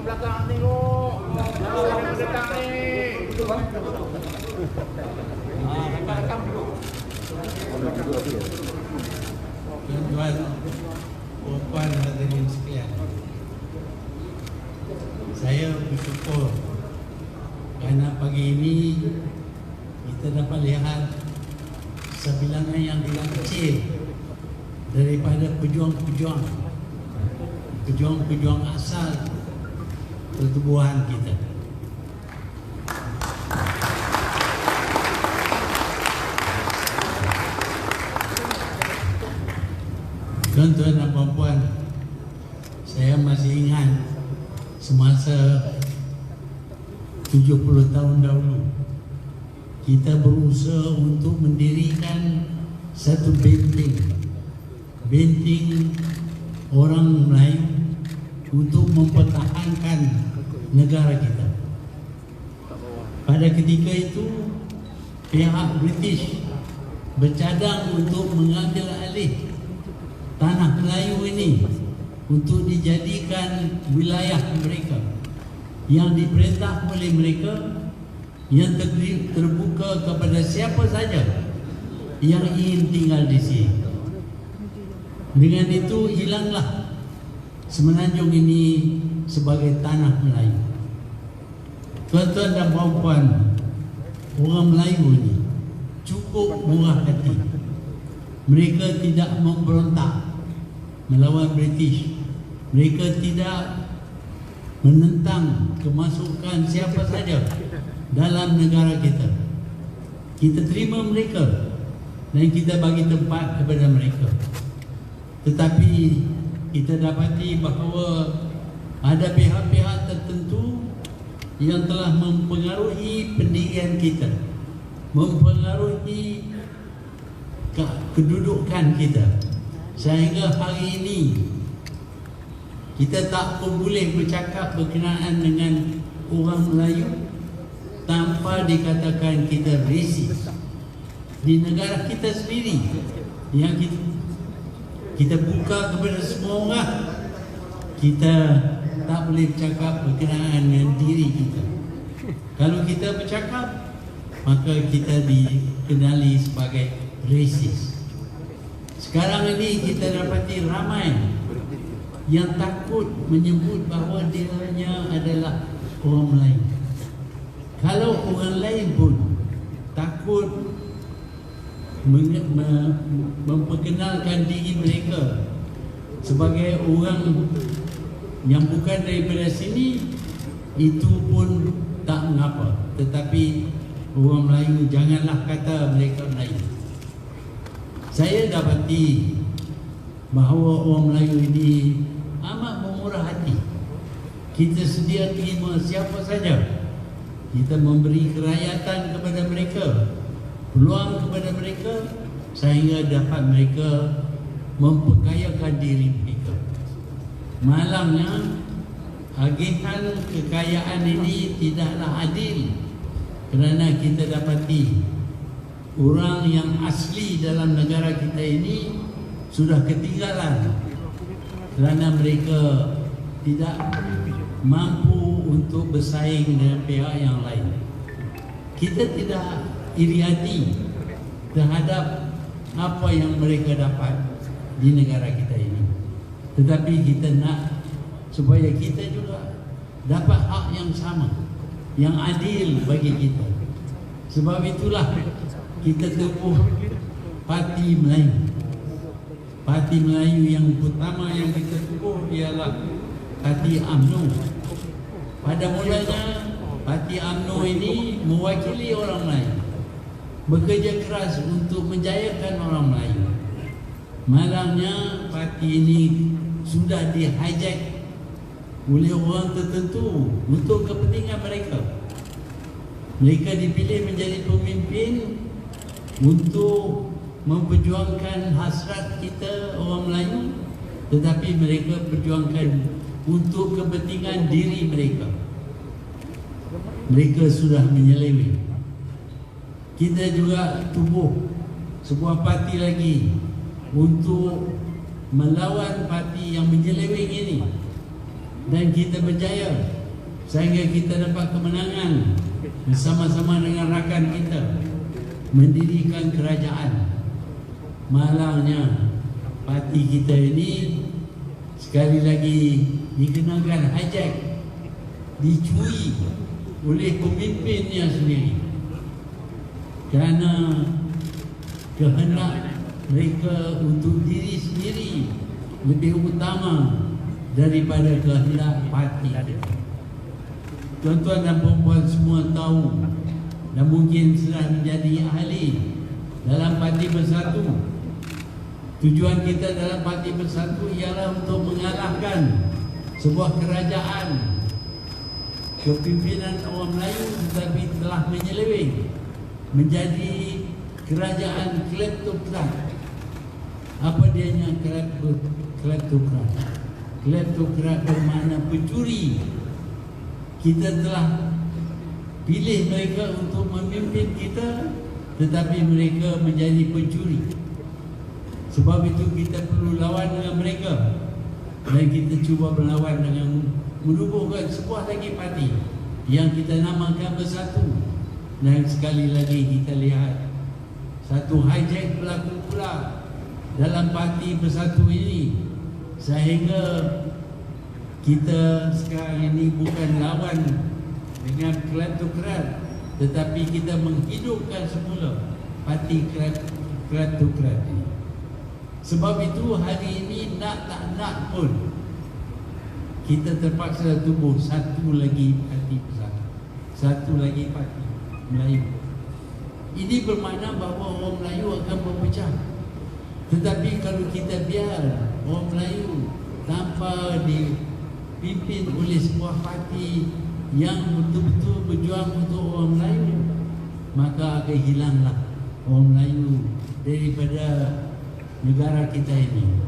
belakang tengok. Jangan mendekat ni. Rekam dulu. Tuan-tuan, puan hadirin sekalian, saya bersyukur kerana pagi ini kita dapat lihat sebilangan yang tidak kecil daripada pejuang-pejuang asal pertubuhan kita. Tuan-tuan dan puan-puan, saya masih ingat semasa 70 tahun dahulu kita berusaha untuk mendirikan satu benteng orang Melayu untuk mempertahankan negara kita. Pada ketika itu pihak British bercadang untuk mengambil alih tanah Melayu ini untuk dijadikan wilayah mereka yang diperintah oleh mereka, yang terbuka kepada siapa saja yang ingin tinggal di sini. Dengan itu hilanglah Semenanjung ini sebagai tanah Melayu. Tuan-tuan dan puan-puan, orang Melayu ini cukup murah hati. Mereka tidak memberontak melawan British. Mereka tidak menentang kemasukan siapa saja dalam negara kita. Kita terima mereka dan kita bagi tempat kepada mereka. Tetapi kita dapati bahawa ada pihak-pihak tertentu yang telah mempengaruhi pendirian kita, mempengaruhi kedudukan kita, sehingga hari ini kita tak pun boleh bercakap berkenaan dengan orang Melayu tanpa dikatakan kita rasis di negara kita sendiri, yang kita buka kepada semua orang. Kita tak boleh bercakap berkenaan dengan diri kita. Kalau kita bercakap, maka kita dikenali sebagai rasis. Sekarang ini kita dapati ramai yang takut menyebut bahawa dirinya adalah orang Melayu. Kalau orang lain pun takut memperkenalkan diri mereka sebagai orang yang bukan daripada sini, itu pun tak mengapa. Tetapi orang Melayu, janganlah kata mereka Melayu. Saya dapati bahawa orang Melayu ini amat bermurah hati. Kita sedia terima siapa saja. Kita memberi kerakyatan kepada mereka, peluang kepada mereka, sehingga dapat mereka memperkayakan diri mereka. Malangnya, agihan kekayaan ini tidaklah adil, kerana kita dapati orang yang asli dalam negara kita ini sudah ketinggalan kerana mereka tidak mampu untuk bersaing dengan pihak yang lain. Kita tidak iri hati terhadap apa yang mereka dapat di negara kita ini, tetapi kita nak supaya kita juga dapat hak yang sama, yang adil bagi kita. Sebab itulah kita tepuh Parti Melayu. Parti Melayu yang pertama yang kita tepuh ialah Parti UMNO. Pada mulanya Parti UMNO ini mewakili orang Melayu, bekerja keras untuk menjayakan orang Melayu. Malangnya parti ini sudah di-hijack oleh orang tertentu untuk kepentingan mereka. Mereka dipilih menjadi pemimpin untuk memperjuangkan hasrat kita orang Melayu, tetapi mereka perjuangkan untuk kepentingan diri mereka. Mereka sudah menyeleweng. Kita juga tubuh sebuah parti lagi untuk melawan parti yang menyeleweng ini, dan kita berjaya sehingga kita dapat kemenangan bersama-sama dengan rakan kita mendirikan kerajaan. Malangnya parti kita ini sekali lagi dikenakan hijack, dicuri oleh pemimpinnya sendiri kerana kehendak mereka untuk diri sendiri lebih utama daripada kehendak parti. Tuan-tuan dan puan-puan semua tahu dan mungkin sudah menjadi ahli dalam Parti Bersatu. Tujuan kita dalam Parti Bersatu ialah untuk mengalahkan sebuah kerajaan kepimpinan orang Melayu tetapi telah menyeleweng menjadi kerajaan kleptokrat. Apa dianya kleptokrat? Kleptokrat bermakna pencuri. Kita telah pilih mereka untuk memimpin kita, tetapi mereka menjadi pencuri. Sebab itu kita perlu lawan dengan mereka, dan kita cuba berlawan dengan menubuhkan sebuah lagi parti yang kita namakan Bersatu. Dan sekali lagi kita lihat satu hijack berlaku pula dalam Parti Bersatu ini, sehingga kita sekarang ini bukan lawan dengan kleptokrat, tetapi kita menghidupkan semula parti kleptokrat ini. Sebab itu hari ini nak tak nak pun kita terpaksa tubuh satu lagi parti Bersatu, satu lagi parti Melayu. Ini bermakna bahawa orang Melayu akan berpecah. Tetapi kalau kita biar orang Melayu tanpa dipimpin oleh sebuah parti yang betul-betul berjuang untuk orang Melayu, maka akan hilanglah orang Melayu daripada negara kita ini.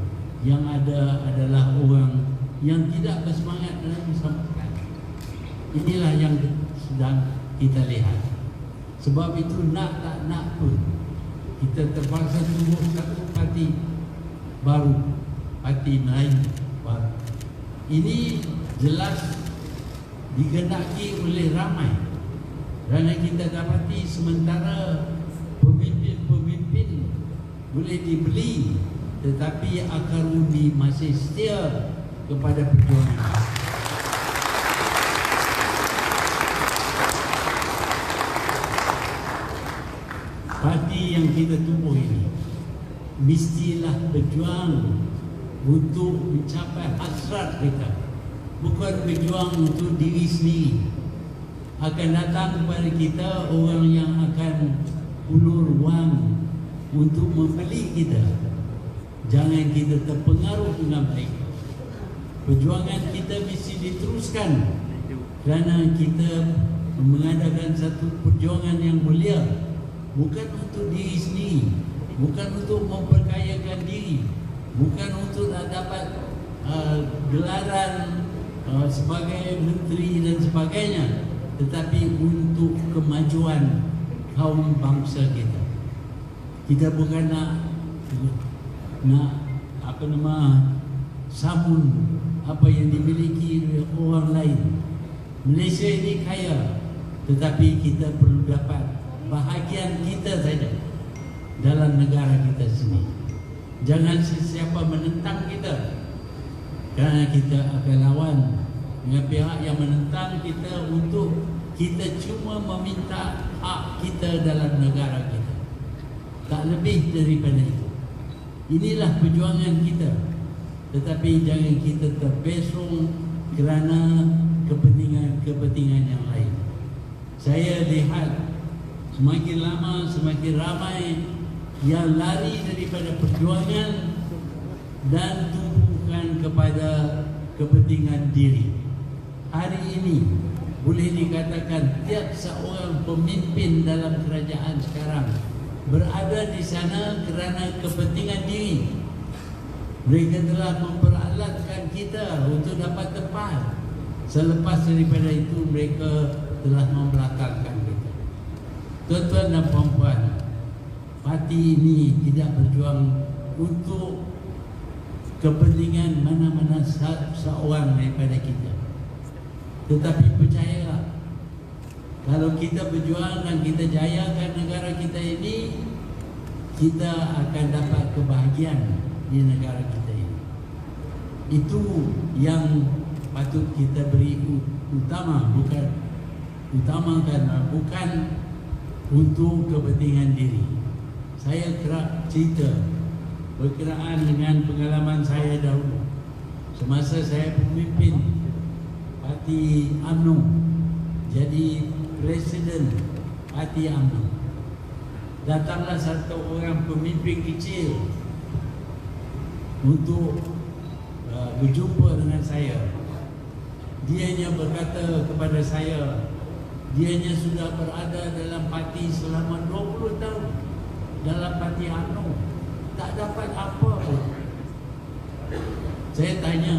Yang ada adalah orang yang tidak bersemangat Melayu sama sekali. Inilah yang sedang kita lihat. Sebab itu nak tak nak pun kita terpaksa tubuh satu parti baru, Parti Melayu baru. Ini jelas digendaki oleh ramai, kerana kita dapati sementara pemimpin-pemimpin boleh dibeli, tetapi akar undi masih setia kepada perjuangan. Parti yang kita tubuh ini mestilah berjuang untuk mencapai hasrat kita, bukan berjuang untuk diri sendiri. Akan datang kepada kita orang yang akan ulur wang untuk membeli kita. Jangan kita terpengaruh dengan mereka. Perjuangan kita mesti diteruskan, kerana kita mengadakan satu perjuangan yang mulia, bukan untuk diri sendiri, bukan untuk memperkayakan diri, bukan untuk dapat gelaran sebagai menteri dan sebagainya, tetapi untuk kemajuan kaum bangsa kita. Kita bukan nak samun apa yang dimiliki oleh orang lain. Malaysia ini kaya, tetapi kita perlu dapat bahagian kita saja dalam negara kita sendiri. Jangan sesiapa menentang kita, kerana kita akan lawan dengan pihak yang menentang kita untuk kita cuma meminta hak kita dalam negara kita. Tak lebih daripada itu. Inilah perjuangan kita. Tetapi jangan kita terpesong kerana kepentingan yang lain. Saya lihat semakin lama semakin ramai yang lari daripada perjuangan dan tumpukan kepada kepentingan diri. Hari ini boleh dikatakan tiap seorang pemimpin dalam kerajaan sekarang berada di sana kerana kepentingan diri. Mereka telah memperalatkan kita untuk dapat tempat. Selepas daripada itu mereka telah membelakangkan kita. Tuan-tuan dan puan-puan, parti ini tidak berjuang untuk kepentingan mana-mana seorang daripada kita. Tetapi percayalah, kalau kita berjuang dan kita jayakan negara kita ini, kita akan dapat kebahagiaan di negara kita ini. Itu yang patut kita beri utamakan, bukan untuk kepentingan diri. Saya kerap cerita berkenaan dengan pengalaman saya dahulu. Semasa saya pemimpin Parti UMNO, jadi Presiden Parti UMNO, datanglah satu orang pemimpin kecil untuk berjumpa dengan saya. Dianya berkata kepada saya, dianya sudah berada dalam parti selama 20 tahun, dalam Parti UMNO, tak dapat apa pun. Saya tanya,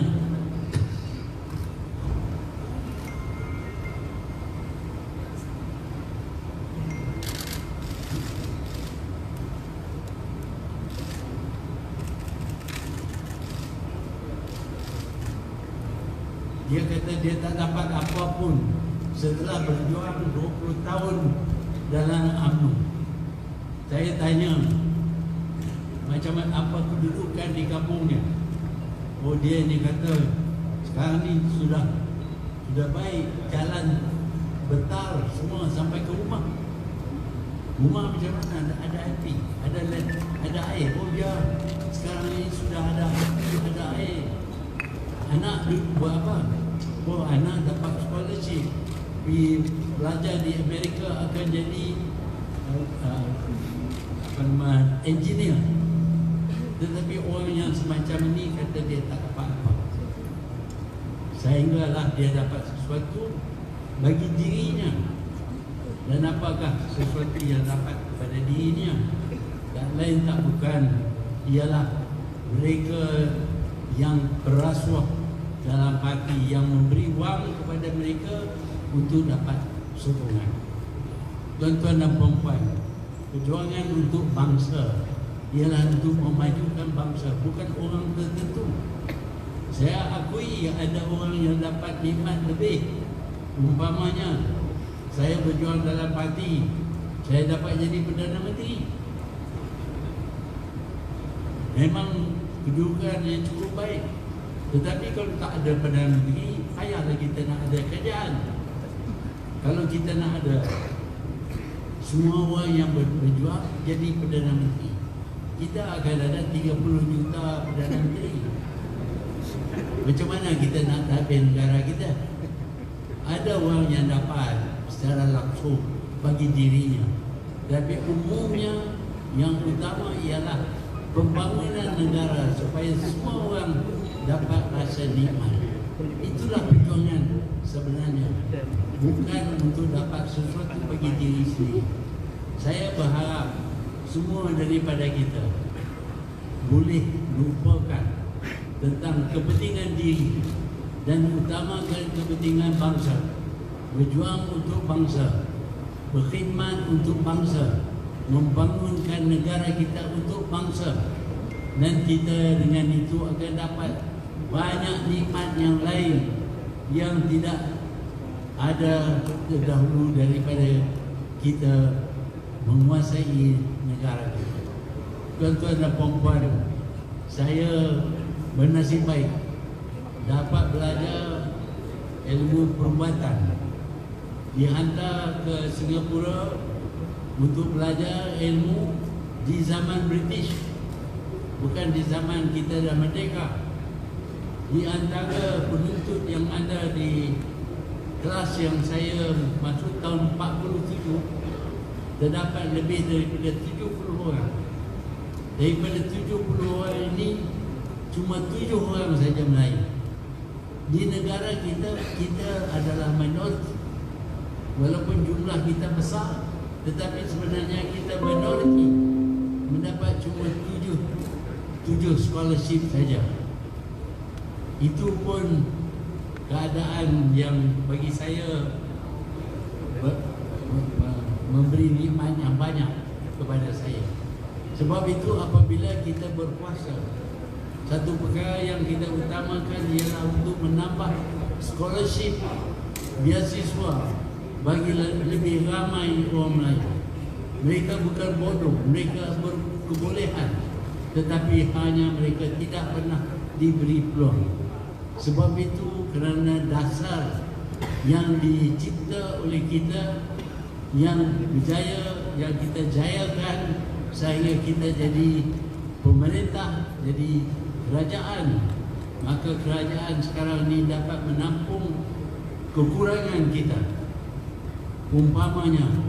dia kata dia tak dapat apapun setelah berjuang 20 tahun dalam UMNO. Saya tanya, macam apa kedudukan di kampungnya? Oh, dia ni kata sekarang ni sudah baik, jalan betar semua sampai ke rumah. Rumah macam mana? Ada api, ada air. Oh, dia sekarang ni sudah ada air. Anak buat apa? Oh, anak dapat scholarship pergi belajar di Amerika, akan jadi engineer. Tetapi orang yang semacam ini kata dia tak dapat apa. Sehinggalah dia dapat sesuatu bagi dirinya. Dan apakah sesuatu yang dapat kepada dirinya? Dan lain tak bukan ialah mereka yang berasuah dalam parti, yang memberi wang kepada mereka untuk dapat sokongan. Tuan-tuan dan puan-puan, perjuangan untuk bangsa ialah untuk memajukan bangsa, bukan orang tertentu. Saya akui ada orang yang dapat nikmat lebih. Umpamanya, saya berjuang dalam parti, saya dapat jadi Perdana Menteri. Memang kedudukan yang cukup baik. Tetapi kalau tak ada Perdana Menteri, payahlah kita nak ada kerajaan. Kalau kita nak ada semua orang yang berjuang jadi Perdana Menteri, kita akan ada 30 juta Perdana Menteri. Macam mana kita nak tapis negara kita? Ada orang yang dapat secara langsung bagi dirinya. Tapi umumnya yang utama ialah pembangunan negara supaya semua orang dapat rasa nikmat. Itulah perjuangan sebenarnya, bukan untuk dapat sesuatu bagi diri sendiri. Saya berharap semua daripada kita boleh lupakan tentang kepentingan diri dan utamakan kepentingan bangsa, berjuang untuk bangsa, berkhidmat untuk bangsa, membangunkan negara kita untuk bangsa. Dan kita dengan itu akan dapat banyak nikmat yang lain yang tidak ada terdahulu daripada kita menguasai negara kita. Tuan-tuan dan puan-puan, saya bernasib baik dapat belajar ilmu perubatan, dihantar ke Singapura untuk belajar ilmu di zaman British, bukan di zaman kita dah merdeka. Di antara penuntut yang ada di kelas yang saya masuk tahun 47, terdapat lebih daripada 70 orang. Daripada 70 orang ini, cuma 7 orang saja Melayu. Di negara kita, kita adalah minoriti. Walaupun jumlah kita besar, tetapi sebenarnya kita minoriti. Mendapat cuma 7 scholarship saja. Itu pun keadaan yang bagi saya memberi nikmat yang banyak kepada saya. Sebab itu apabila kita berpuasa, satu perkara yang kita utamakan ialah untuk menambah scholarship beasiswa bagi lebih ramai orang Melayu. Mereka bukan bodoh, mereka berkebolehan, tetapi hanya mereka tidak pernah diberi peluang. Sebab itu kerana dasar yang dicipta oleh kita, yang berjaya, yang kita jayakan sehingga kita jadi pemerintah, jadi kerajaan, maka kerajaan sekarang ini dapat menampung kekurangan kita. Umpamanya,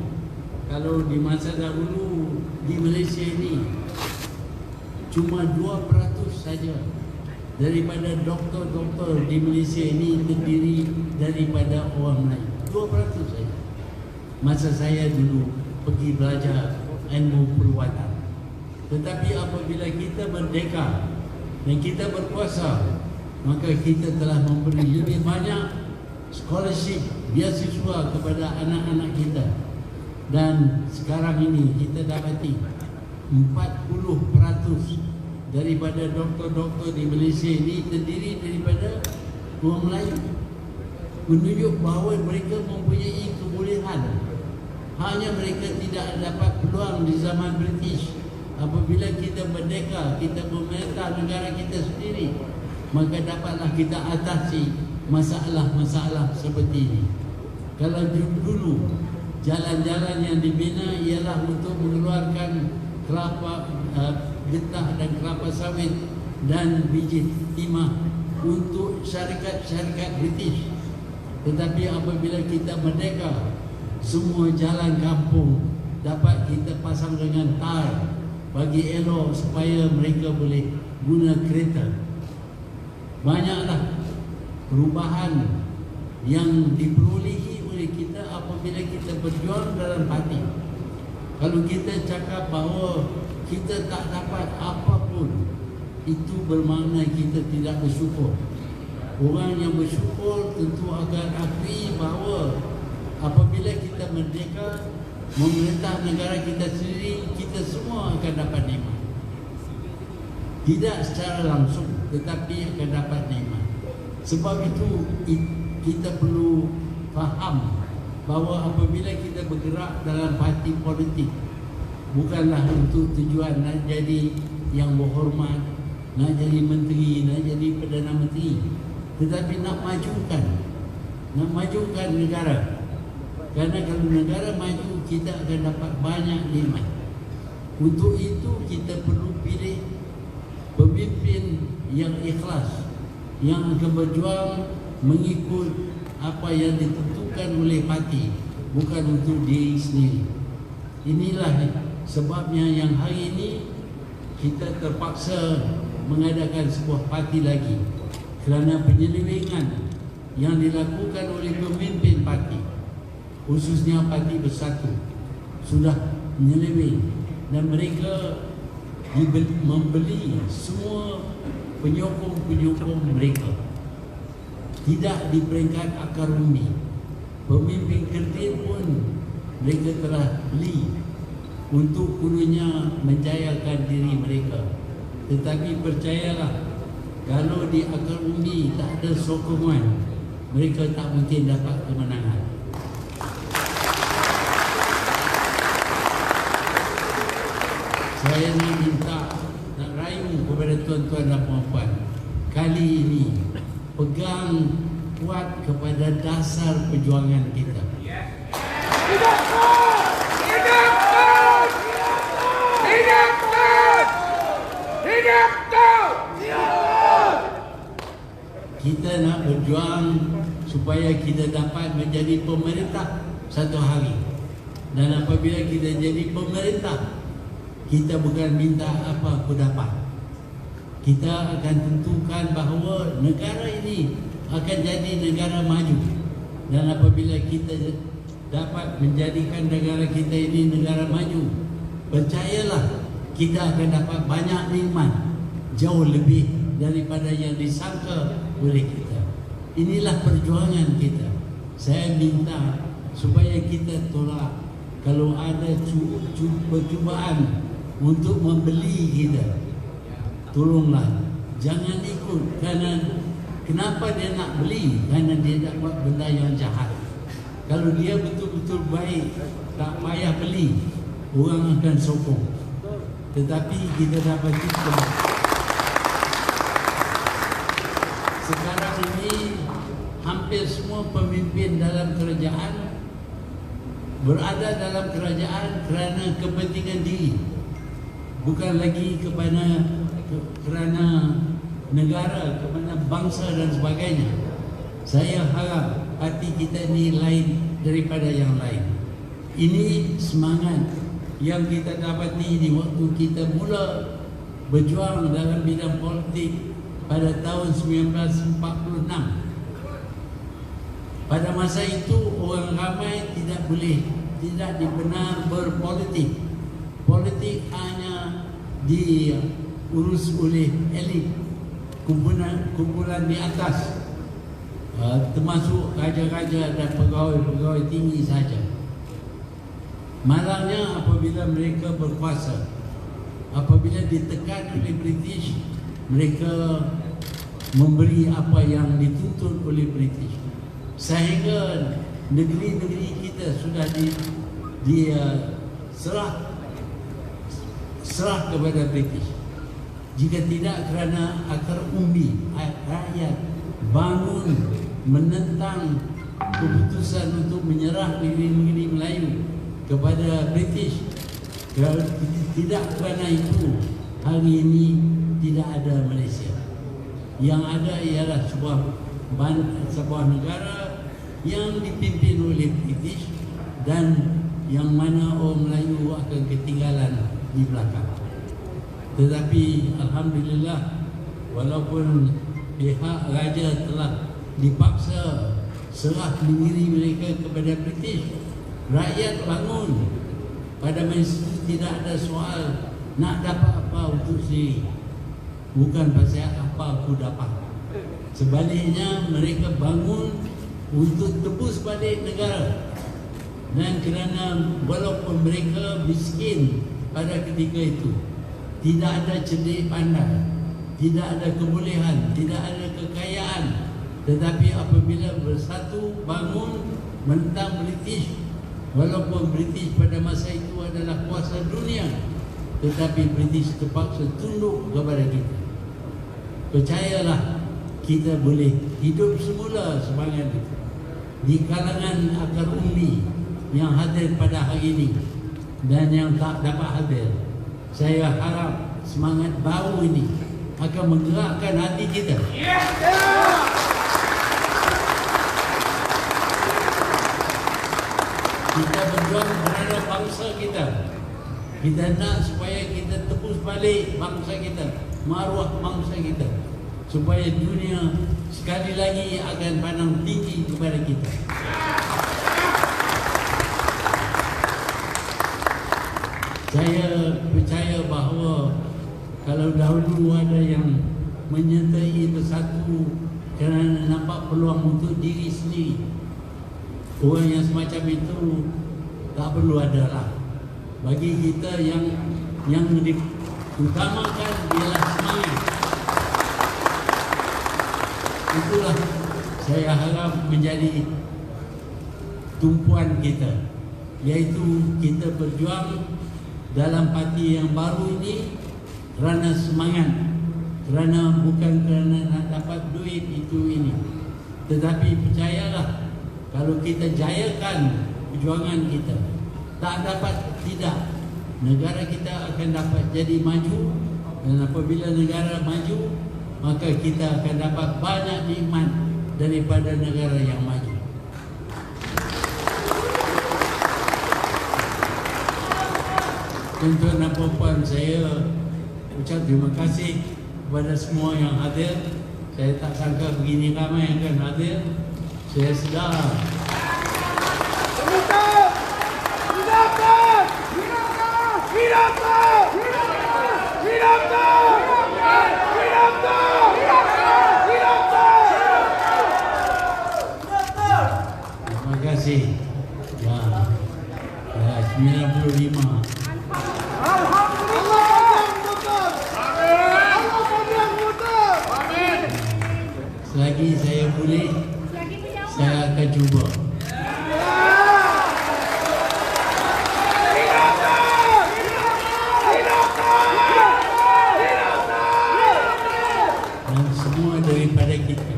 kalau di masa dahulu di Malaysia ini cuma 2% saja daripada doktor-doktor di Malaysia ini terdiri daripada orang Melayu. 2% saja. Masa saya dulu pergi belajar ilmu perubatan. Tetapi apabila kita merdeka dan kita berkuasa, maka kita telah memberi lebih banyak scholarship, beasiswa kepada anak-anak kita. Dan sekarang ini kita dapati 40% daripada doktor-doktor di Malaysia ini terdiri daripada orang Melayu. Menunjuk bahawa mereka mempunyai kebolehan. Hanya mereka tidak dapat peluang di zaman British. Apabila kita merdeka, kita memerintah negara kita sendiri, maka dapatlah kita atasi masalah-masalah seperti ini. Kalau dulu jalan-jalan yang dibina ialah untuk mengeluarkan kelapa getah dan kelapa sawit dan biji timah untuk syarikat-syarikat British. Tetapi apabila kita merdeka, semua jalan kampung dapat kita pasang dengan tar bagi elok supaya mereka boleh guna kereta. Banyaklah perubahan yang diperolehi oleh kita apabila kita berjuang dalam hati. Kalau kita cakap bahawa kita tak dapat apapun, itu bermakna kita tidak bersyukur. Orang yang bersyukur tentu akan akui bahawa apabila kita merdeka, memerintah negara kita sendiri, kita semua akan dapat nikmat. Tidak secara langsung, tetapi akan dapat nikmat. Sebab itu kita perlu faham bahawa apabila kita bergerak dalam parti politik, bukanlah untuk tujuan nak jadi yang berhormat, nak jadi menteri, nak jadi Perdana Menteri, tetapi nak majukan negara. Kerana kalau negara maju, kita akan dapat banyak nikmat. Untuk itu kita perlu pilih pemimpin yang ikhlas, yang akan berjuang mengikut apa yang ditentukan oleh parti, bukan untuk diri sendiri. Inilah sebabnya yang hari ini kita terpaksa mengadakan sebuah parti lagi, kerana penyelewengan yang dilakukan oleh pemimpin parti, khususnya Parti Bersatu, sudah menyeleweng dan mereka membeli semua penyokong-penyokong mereka. Tidak di peringkat akar umbi, pemimpin kerdil pun mereka telah beli untuk kudunya menjayakan diri mereka. Tetapi percayalah, kalau di akar umbi tak ada sokongan, mereka tak mungkin dapat kemenangan. Saya nak minta, nak rayu kepada tuan-tuan dan puan-puan, kali ini pegang kuat kepada dasar perjuangan kita. Kita nak berjuang supaya kita dapat menjadi pemerintah satu hari. Dan apabila kita jadi pemerintah, kita bukan minta apa aku dapat. Kita akan tentukan bahawa negara ini akan jadi negara maju. Dan apabila kita dapat menjadikan negara kita ini negara maju, percayalah kita akan dapat banyak nikmat, jauh lebih daripada yang disangka oleh kita. Inilah perjuangan kita. Saya minta supaya kita tolak kalau ada percubaan untuk membeli kita. Tolonglah, jangan ikut. Kerana kenapa dia nak beli? Kerana dia nak buat benda yang jahat. Kalau dia betul-betul baik, tak payah beli, orang akan sokong. Tetapi kita dapat juga sekarang ini hampir semua pemimpin dalam kerajaan berada dalam kerajaan kerana kepentingan diri, bukan lagi kerana negara, kerana bangsa dan sebagainya. Saya harap hati kita ini lain daripada yang lain. Ini semangat yang kita dapati di waktu kita mula berjuang dalam bidang politik pada tahun 1946. Pada masa itu orang ramai tidak dibenar berpolitik. Politik hanya diurus oleh elit, kumpulan di atas, termasuk raja-raja dan pegawai-pegawai tinggi saja. Malangnya apabila mereka berkuasa, apabila ditekan oleh British, mereka memberi apa yang dituntut oleh British, sehingga negeri-negeri kita sudah serah kepada British. Jika tidak kerana akar umbi rakyat bangun menentang keputusan untuk menyerah negeri-negeri Melayu kepada British, tidak kerana itu hari ini tidak ada Malaysia. Yang ada ialah sebuah negara yang dipimpin oleh British dan yang mana orang Melayu akan ketinggalan di belakang. Tetapi alhamdulillah, walaupun pihak raja telah dipaksa serah diri mereka kepada British, rakyat bangun. Pada masa itu tidak ada soal nak dapat apa untuk sendiri, bukan pasal apa aku dapat. Sebaliknya mereka bangun untuk tebus balik negara. Dan kerana walaupun mereka miskin pada ketika itu, tidak ada cerdik pandai, tidak ada kebolehan, tidak ada kekayaan, tetapi apabila bersatu bangun menentang British, walaupun British pada masa itu adalah kuasa dunia, tetapi British terpaksa tunduk kepada kita. Percayalah, kita boleh hidup semula semangat itu di kalangan akar umbi yang hadir pada hari ini dan yang tak dapat hadir. Saya harap semangat baru ini akan menggerakkan hati kita. Kita berjuang kerana bangsa kita. Kita nak supaya kita tebus balik bangsa kita, maruah bangsa kita, supaya dunia sekali lagi akan pandang tinggi kepada kita. Saya percaya bahawa kalau dahulu ada yang menyertai bersatu kerana nampak peluang untuk diri sendiri, orang yang semacam itu tak perlu ada lah. Bagi kita yang diutamakan ialah semangat. Itulah saya harap menjadi tumpuan kita, iaitu kita berjuang dalam parti yang baru ini kerana semangat, kerana bukan kerana nak dapat duit itu ini. Tetapi percayalah, kalau kita jayakan perjuangan kita, tak dapat tidak, negara kita akan dapat jadi maju. Dan apabila negara maju, maka kita akan dapat banyak nikmat daripada negara yang maju. Tuan-tuan dan puan-puan, saya ucap terima kasih kepada semua yang hadir. Saya tak sangka begini ramai yang akan hadir. Saya sedar terima kasih. Ya, 95. Selagi saya boleh, saya akan cuba. semua daripada kita.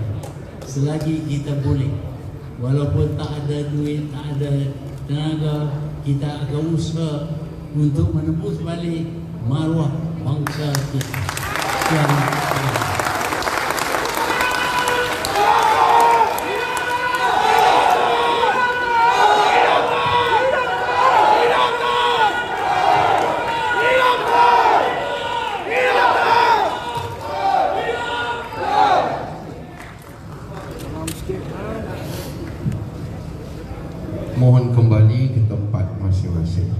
Selagi kita boleh, walaupun tak ada duit, tak ada tenaga, kita akan usaha untuk menembus balik maruah bangsa kita. Sekian. Mohon kembali ke tempat masing-masing.